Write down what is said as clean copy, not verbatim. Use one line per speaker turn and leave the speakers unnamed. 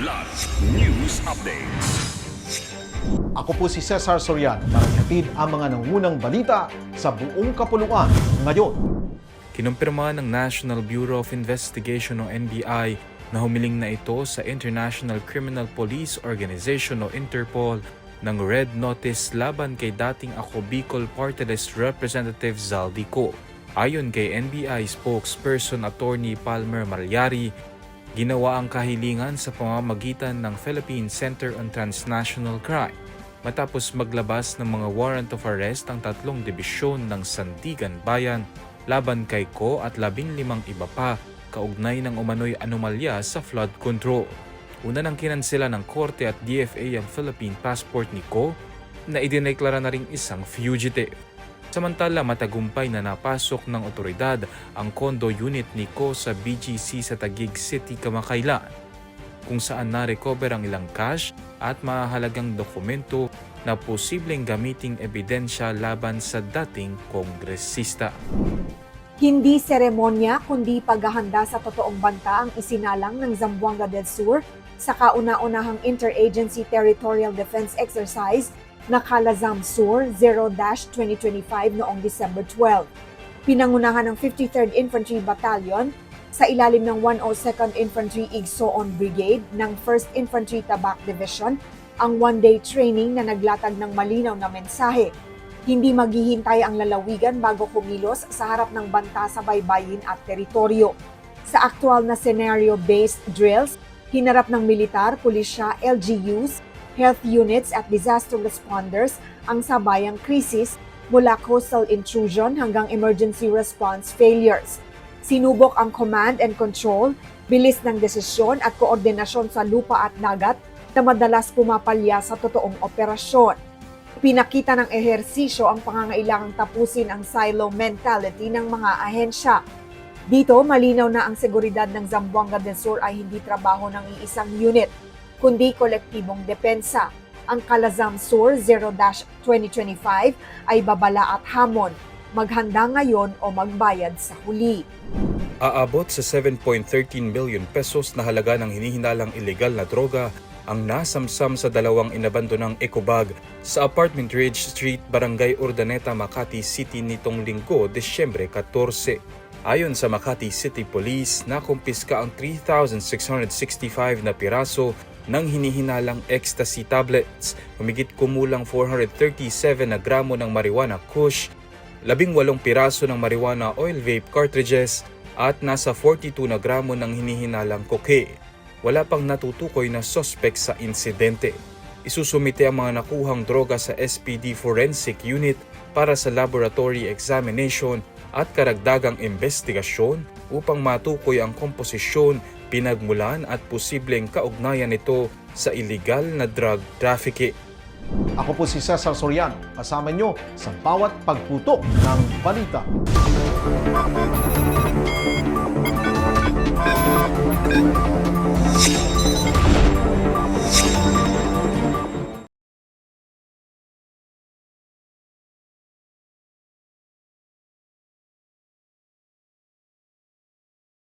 Blood News Updates.
Ako po si Cesar Soriano para hatid ang mga nangunang balita sa buong kapuluan ngayon.
Kinumpirma ng National Bureau of Investigation o NBI na humiling na ito sa International Criminal Police Organization o Interpol ng Red Notice laban kay dating Ako Bicol Party List Representative Zaldico. Ayon kay NBI spokesperson Attorney Palmer Malyari, ginawa ang kahilingan sa pamamagitan ng Philippine Center on Transnational Crime matapos maglabas ng mga warrant of arrest ang 3 dibisyon ng Sandigan Bayan laban kay Ko at 15 iba pa kaugnay ng umano'y anomalya sa flood control. Una nang kinansela ng Korte at DFA ang Philippine passport ni Ko na idineklara na ring isang fugitive. Samantala, matagumpay na napasok ng otoridad ang condo unit ni Ko sa BGC sa Taguig City kamakailan, kung saan na-recover ang ilang cash at mahalagang dokumento na posibleng gamiting ebidensya laban sa dating kongresista.
Hindi seremonya kundi paghahanda sa totoong banta ang isinalang ng Zamboanga del Sur sa kauna-unahang Interagency Territorial Defense Exercise na Calazam Sur 0-2025 noong December 12. Pinangunahan ng 53rd Infantry Battalion sa ilalim ng 102nd Infantry Igsoon Brigade ng 1st Infantry Tabak Division ang one-day training na naglatag ng malinaw na mensahe. Hindi maghihintay ang lalawigan bago kumilos sa harap ng banta sa baybayin at teritoryo. Sa aktual na scenario-based drills, hinarap ng militar, pulisya, LGUs, health units at disaster responders ang sabayang krisis mula coastal intrusion hanggang emergency response failures. Sinubok ang command and control, bilis ng desisyon at koordinasyon sa lupa at dagat na madalas pumapalya sa totoong operasyon. Pinakita ng ehersisyo ang pangangailangang tapusin ang silo mentality ng mga ahensya. Dito, malinaw na ang seguridad ng Zamboanga del Sur ay hindi trabaho ng iisang unit, kundi kolektibong depensa. Ang Calazam Sur 0-2025 ay babala at hamon, maghanda ngayon o magbayad sa huli.
Aabot sa 7.13 million pesos na halaga ng hinihinalang ilegal na droga ang nasamsam sa 2 inabandonang ecobag sa Apartment Ridge Street, Barangay Urdaneta, Makati City nitong Linggo, Disyembre 14. Ayon sa Makati City Police, nakumpiska ang 3,665 na piraso ng hinihinalang ecstasy tablets, humigit kumulang 437 na gramo ng marijuana kush, 18 piraso ng marijuana oil vape cartridges at nasa 42 na gramo ng hinihinalang cocaine. Wala pang natutukoy na suspect sa insidente. Isusumite ang mga nakuhang droga sa SPD Forensic Unit para sa laboratory examination at karagdagang investigasyon upang matukoy ang komposisyon, pinagmulan at posibleng kaugnayan nito sa illegal na drug trafficking.
Ako po si Cesar Soriano, kasama nyo sa bawat pagputok ng balita.